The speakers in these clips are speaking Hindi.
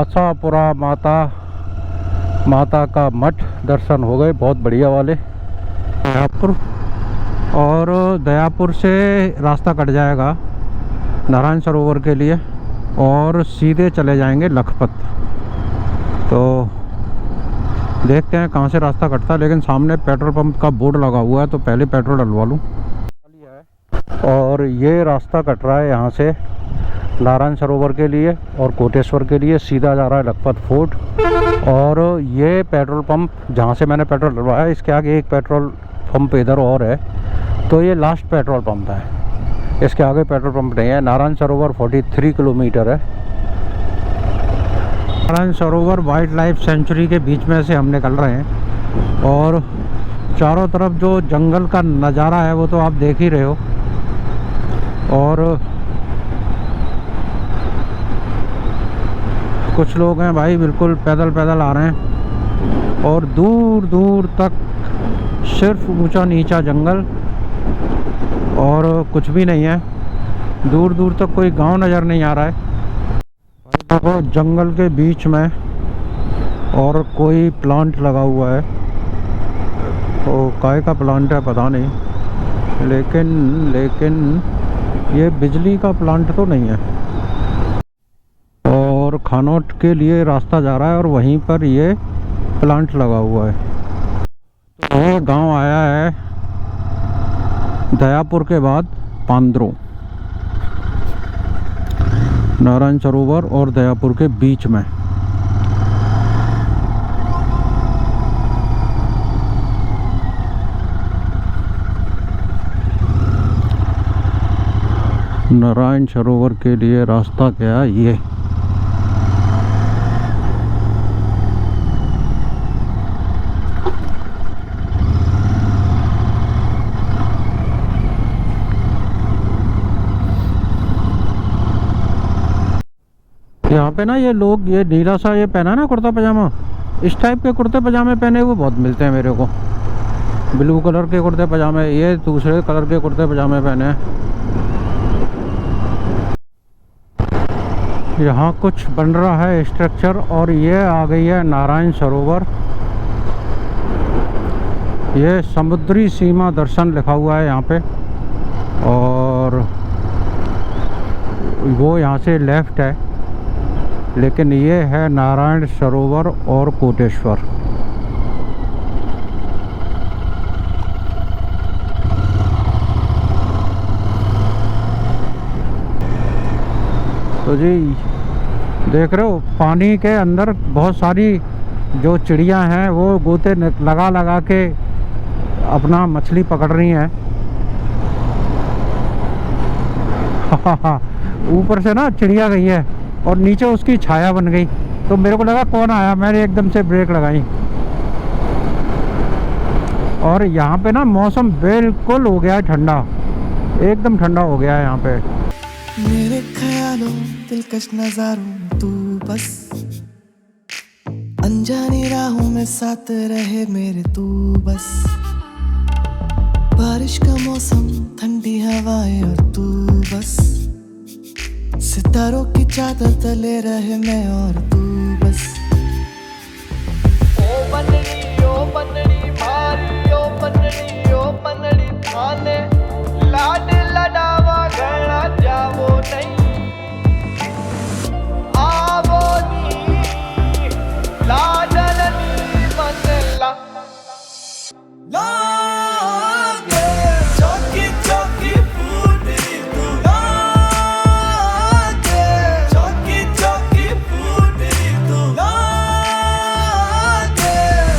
आशापुरा माता का मठ दर्शन हो गए, बहुत बढ़िया वाले। दयापुर, और दयापुर से रास्ता कट जाएगा नारायण सरोवर के लिए और सीधे चले जाएंगे लखपत। तो देखते हैं कहाँ से रास्ता कटता है, लेकिन सामने पेट्रोल पंप का बोर्ड लगा हुआ है तो पहले पेट्रोल डलवा लूँ। और ये रास्ता कट रहा है यहाँ से नारायण सरोवर के लिए और कोटेश्वर के लिए, सीधा जा रहा है लखपत फोर्ट। और ये पेट्रोल पंप जहाँ से मैंने पेट्रोल डलवाया, इसके आगे एक पेट्रोल पंप इधर और है, तो ये लास्ट पेट्रोल पंप है, इसके आगे पेट्रोल पंप नहीं है। नारायण सरोवर 43 किलोमीटर है। Narayan Sarovar wild life sanctuary के बीच में से हम निकल रहे हैं और चारों तरफ जो जंगल का नज़ारा है वो तो आप देख ही रहे हो। और कुछ लोग हैं भाई बिल्कुल पैदल पैदल आ रहे हैं और दूर दूर तक सिर्फ ऊंचा नीचा जंगल और कुछ भी नहीं है। दूर दूर तक कोई गांव नज़र नहीं आ रहा है। देखो जंगल के बीच में और कोई प्लांट लगा हुआ है, तो काय का प्लांट है पता नहीं, लेकिन ये बिजली का प्लांट तो नहीं है। और खानौट के लिए रास्ता जा रहा है और वहीं पर ये प्लांट लगा हुआ है। तो ये गांव आया है दयापुर के बाद पांद्रो, नारायण सरोवर और दयापुर के बीच में। नारायण सरोवर के लिए रास्ता क्या है ये। यहाँ पे ना ये लोग ये नीला सा ये पहना ना कुर्ता पजामा, इस टाइप के कुर्ते पजामे पहने हुए बहुत मिलते हैं मेरे को। ब्लू कलर के कुर्ते पजामे, ये दूसरे कलर के कुर्ते पजामे पहने हैं। यहाँ कुछ बन रहा है स्ट्रक्चर और ये आ गई है नारायण सरोवर। ये समुद्री सीमा दर्शन लिखा हुआ है यहाँ पे, और वो यहाँ से लेफ्ट है, लेकिन ये है नारायण सरोवर और कोटेश्वर। तो जी देख रहे हो पानी के अंदर बहुत सारी जो चिड़ियां हैं वो गोते लगा लगा के अपना मछली पकड़ रही हैं। ऊपर से ना चिड़िया गई है और नीचे उसकी छाया बन गई, तो मेरे को लगा कौन आया, मैंने एकदम से ब्रेक लगाई। और यहाँ पे ना मौसम बिल्कुल हो गया है ठंडा, एकदम ठंडा हो गया है यहाँ पे। मेरे ख्यालों दिलकश नजारों तू बस, अनजानी राहों में साथ रहे मेरे तू बस। बारिश का मौसम, ठंडी हवाएं और तू बस, सितारों की चादर तले रहे मैं और तू बस। ओ बनड़ी भारी, ओ बनड़ी थाने, लाड लडावा घड़ा जावो नहीं, आवो नी लाडलनी मनला लागे चौकी चौकी फूटी तू लागे, चौकी चौकी फूटी तू लागे,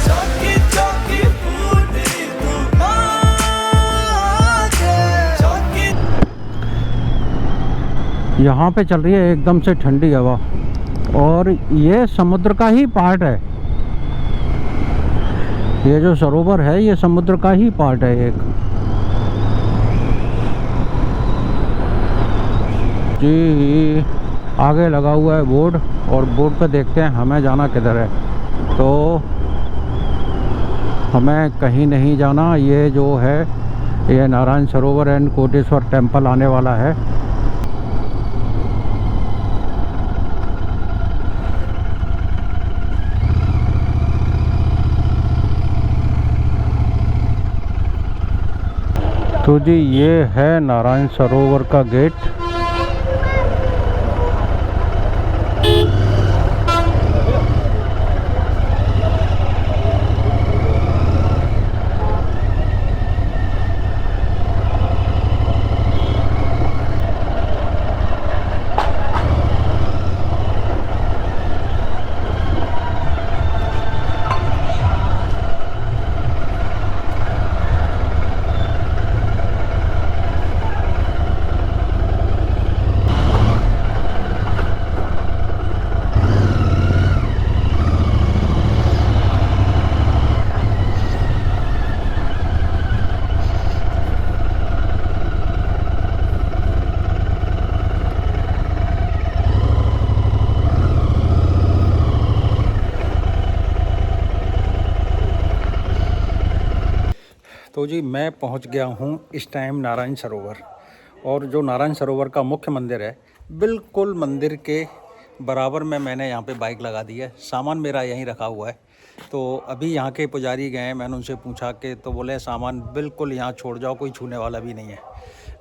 चौकी चौकी फूटी तू लागे, चौकी। यहाँ पे चल रही है एकदम से ठंडी हवा और ये समुद्र का ही पार्ट है। ये जो सरोवर है ये समुद्र का ही पार्ट है एक। जी आगे लगा हुआ है बोर्ड और बोर्ड पे देखते हैं हमें जाना किधर है। तो हमें कहीं नहीं जाना, ये जो है ये नारायण सरोवर एंड कोटेश्वर टेम्पल आने वाला है। तो जी ये है नारायण सरोवर का गेट। तो जी मैं पहुंच गया हूं इस टाइम नारायण सरोवर। और जो नारायण सरोवर का मुख्य मंदिर है, बिल्कुल मंदिर के बराबर में मैंने यहाँ पे बाइक लगा दी है। सामान मेरा यहीं रखा हुआ है। तो अभी यहाँ के पुजारी गए हैं, मैंने उनसे पूछा कि तो बोले सामान बिल्कुल यहाँ छोड़ जाओ, कोई छूने वाला भी नहीं है।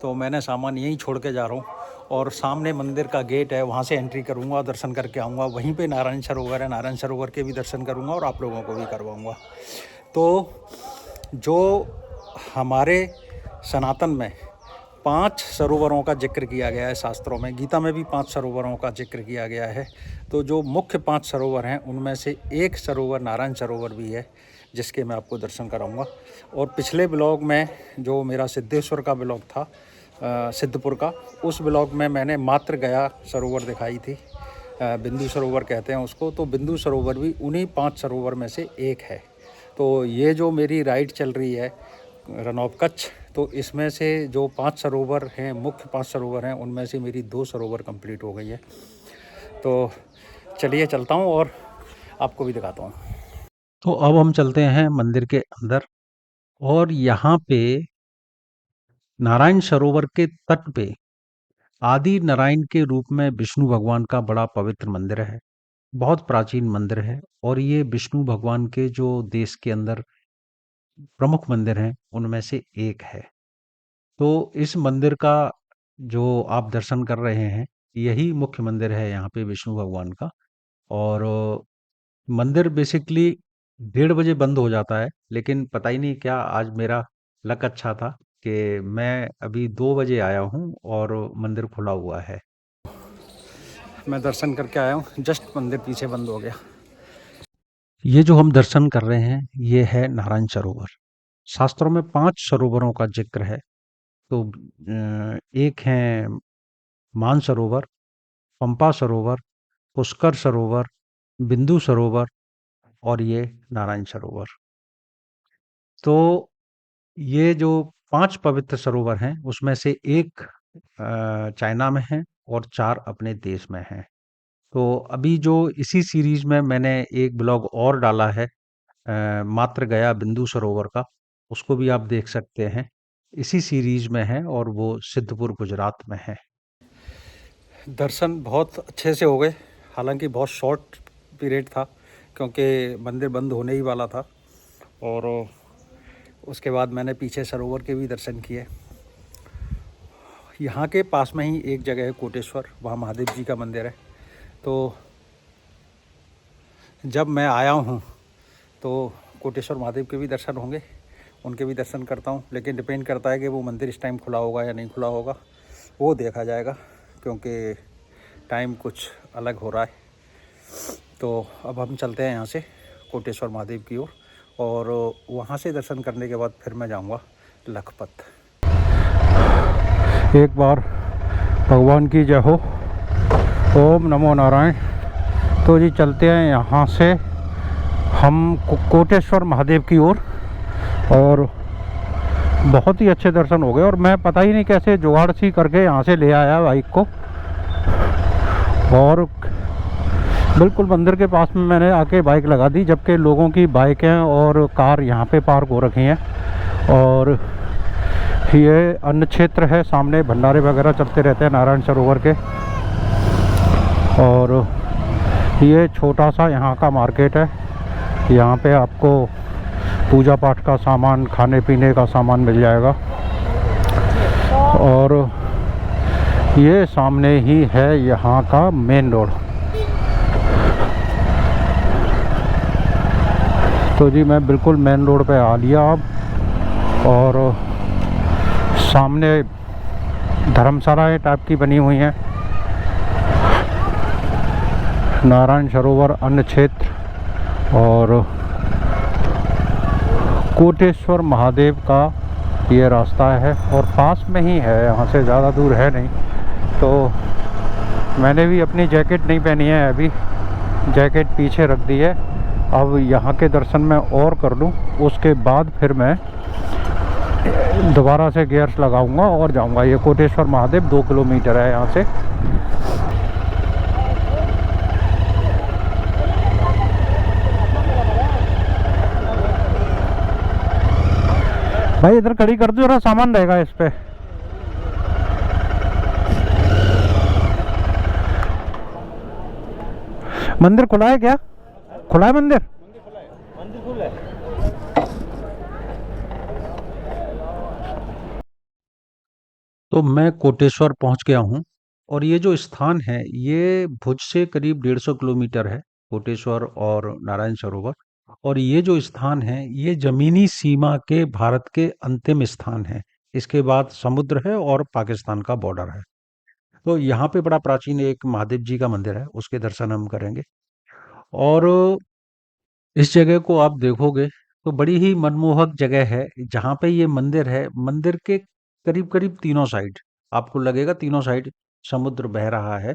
तो मैंने सामान यहीं छोड़ के जा रहा हूँ और सामने मंदिर का गेट है, वहाँ से एंट्री करूँगा, दर्शन करके आऊँगा। वहीं पे नारायण सरोवर है, नारायण सरोवर के भी दर्शन करूँगा और आप लोगों को भी करवाऊँगा। तो जो हमारे सनातन में 5 सरोवरों का जिक्र किया गया है शास्त्रों में, गीता में भी 5 सरोवरों का जिक्र किया गया है। तो जो मुख्य 5 सरोवर हैं उनमें से एक सरोवर नारायण सरोवर भी है, जिसके मैं आपको दर्शन कराऊंगा। और पिछले ब्लॉग में जो मेरा सिद्धेश्वर का ब्लॉग था, सिद्धपुर का, उस ब्लॉग में मैंने मात्र गया सरोवर दिखाई थी, बिंदु सरोवर कहते हैं उसको। तो बिंदु सरोवर भी उन्हीं 5 सरोवर में से एक है। तो ये जो मेरी राइड चल रही है रन ऑफ कच्छ, तो इसमें से जो 5 सरोवर हैं, मुख्य 5 सरोवर हैं, उनमें से मेरी 2 सरोवर कंप्लीट हो गई है। तो चलिए चलता हूँ और आपको भी दिखाता हूँ। तो अब हम चलते हैं मंदिर के अंदर। और यहाँ पे नारायण सरोवर के तट पे आदि नारायण के रूप में विष्णु भगवान का बड़ा पवित्र मंदिर है। बहुत प्राचीन मंदिर है और ये विष्णु भगवान के जो देश के अंदर प्रमुख मंदिर हैं उनमें से एक है। तो इस मंदिर का जो आप दर्शन कर रहे हैं, यही मुख्य मंदिर है यहाँ पे विष्णु भगवान का। और मंदिर बेसिकली 1:30 बजे बंद हो जाता है, लेकिन पता ही नहीं क्या आज मेरा लक अच्छा था कि मैं अभी 2 बजे आया हूँ और मंदिर खुला हुआ है। मैं दर्शन करके आया हूँ, जस्ट मंदिर पीछे बंद हो गया। ये जो हम दर्शन कर रहे हैं ये है नारायण सरोवर। शास्त्रों में 5 सरोवरों का जिक्र है। तो एक है मानसरोवर, पंपा सरोवर, पुष्कर सरोवर, बिंदु सरोवर और ये नारायण सरोवर। तो ये जो 5 पवित्र सरोवर हैं उसमें से एक चाइना में है और 4 अपने देश में हैं। तो अभी जो इसी सीरीज में मैंने एक ब्लॉग और डाला है, मात्र गया बिंदु सरोवर का, उसको भी आप देख सकते हैं। इसी सीरीज में है और वो सिद्धपुर गुजरात में है। दर्शन बहुत अच्छे से हो गए, हालांकि बहुत शॉर्ट पीरियड था क्योंकि मंदिर बंद होने ही वाला था। और उसके बाद मैंने पीछे सरोवर के भी दर्शन किए। यहाँ के पास में ही एक जगह है कोटेश्वर, वहाँ महादेव जी का मंदिर है। तो जब मैं आया हूँ तो कोटेश्वर महादेव के भी दर्शन होंगे, उनके भी दर्शन करता हूँ। लेकिन डिपेंड करता है कि वो मंदिर इस टाइम खुला होगा या नहीं खुला होगा, वो देखा जाएगा, क्योंकि टाइम कुछ अलग हो रहा है। तो अब हम चलते हैं यहाँ से कोटेश्वर महादेव की ओर, और वहाँ से दर्शन करने के बाद फिर मैं जाऊँगा लखपत। एक बार भगवान की जय हो, ओम नमो नारायण। तो जी चलते हैं यहाँ से हम कोटेश्वर महादेव की ओर। और बहुत ही अच्छे दर्शन हो गए और मैं पता ही नहीं कैसे जुगाड़ सी करके यहाँ से ले आया बाइक को, और बिल्कुल मंदिर के पास में मैंने आके बाइक लगा दी, जबकि लोगों की बाइकें और कार यहाँ पे पार्क हो रखी हैं। और ये अन्न क्षेत्र है, सामने भंडारे वगैरह चलते रहते हैं नारायण सरोवर के। और ये छोटा सा यहाँ का मार्केट है, यहाँ पे आपको पूजा पाठ का सामान, खाने पीने का सामान मिल जाएगा। और ये सामने ही है यहाँ का मेन रोड। तो जी मैं बिल्कुल मेन रोड पे आ लिया अब, और सामने धर्मशालाएं टाइप की बनी हुई हैं, नारायण सरोवर अन्न क्षेत्र और कोटेश्वर महादेव का ये रास्ता है, और पास में ही है, यहाँ से ज़्यादा दूर है नहीं। तो मैंने भी अपनी जैकेट नहीं पहनी है अभी, जैकेट पीछे रख दी है। अब यहाँ के दर्शन मैं और कर लूँ, उसके बाद फिर मैं दोबारा से गियर्स लगाऊंगा और जाऊंगा। ये कोटेश्वर महादेव 2 किलोमीटर है यहाँ से। भाई इधर खड़ी कर दो जरा, सामान रहेगा इस पे। मंदिर खुला है क्या? खुला है मंदिर? मंदिर खुला है। तो मैं कोटेश्वर पहुंच गया हूं, और ये जो स्थान है ये भुज से करीब 150 किलोमीटर है, कोटेश्वर और नारायण सरोवर। और ये जो स्थान है ये जमीनी सीमा के भारत के अंतिम स्थान है। इसके बाद समुद्र है और पाकिस्तान का बॉर्डर है। तो यहाँ पे बड़ा प्राचीन एक महादेव जी का मंदिर है, उसके दर्शन हम करेंगे। और इस जगह को आप देखोगे तो बड़ी ही मनमोहक जगह है। जहाँ पे ये मंदिर है, मंदिर के करीब करीब तीनों साइड आपको लगेगा, तीनों साइड समुद्र बह रहा है।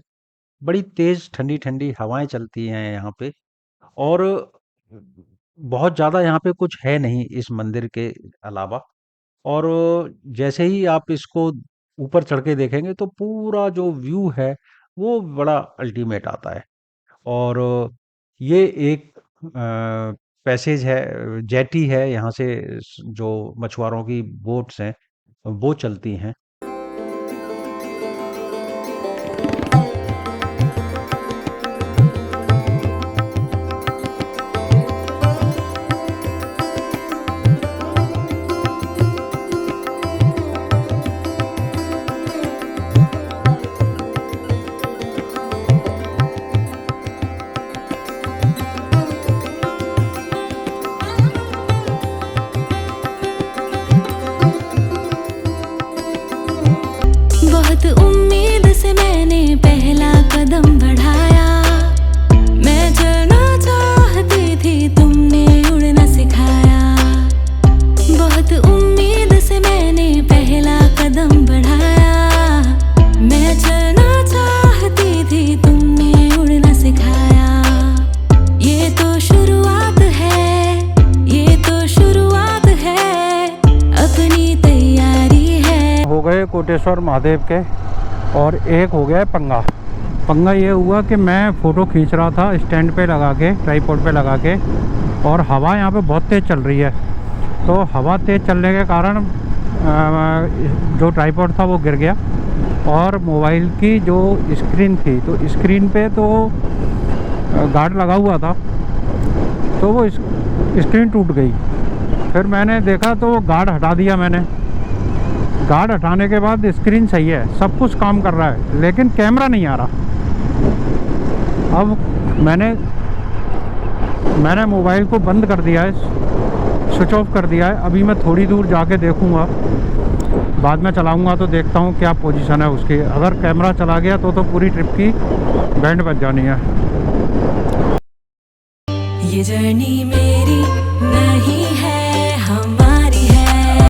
बड़ी तेज ठंडी ठंडी हवाएं चलती हैं यहाँ पे, और बहुत ज़्यादा यहाँ पे कुछ है नहीं इस मंदिर के अलावा। और जैसे ही आप इसको ऊपर चढ़ के देखेंगे तो पूरा जो व्यू है वो बड़ा अल्टीमेट आता है। और ये एक पैसेज है, जेटी है, यहाँ से जो मछुआरों की बोट्स हैं वो चलती हैं। बहुत उम्मीद से मैंने पहला कदम बढ़ाया। मैं चलना चाहती थी, तुमने उड़ना सिखाया। बहुत उम्मीद से मैंने पहला कदम बढ़ाया। मैं चलना चाहती थी, तुमने उड़ना सिखाया। ये तो शुरुआत है, ये तो शुरुआत है, अपनी तैयारी है। हो गए कोटेश्वर महादेव के, और एक हो गया पंगा। पंगा ये हुआ कि मैं फ़ोटो खींच रहा था स्टैंड पे लगा के, ट्राइपॉड पे लगा के, और हवा यहाँ पे बहुत तेज़ चल रही है। तो हवा तेज़ चलने के कारण जो ट्राइपॉड था वो गिर गया, और मोबाइल की जो स्क्रीन थी, तो स्क्रीन पे तो गार्ड लगा हुआ था, तो वो स्क्रीन टूट गई। फिर मैंने देखा तो वो गार्ड हटा दिया मैंने। गार्ड हटाने के बाद स्क्रीन सही है, सब कुछ काम कर रहा है, लेकिन कैमरा नहीं आ रहा। अब मैंने मोबाइल को बंद कर दिया है, स्विच ऑफ कर दिया है। अभी मैं थोड़ी दूर जाके देखूंगा, बाद में चलाऊंगा तो देखता हूँ क्या पोजीशन है उसकी। अगर कैमरा चला गया तो पूरी ट्रिप की बैंड बज जानी है। ये जर्नी मेरी नहीं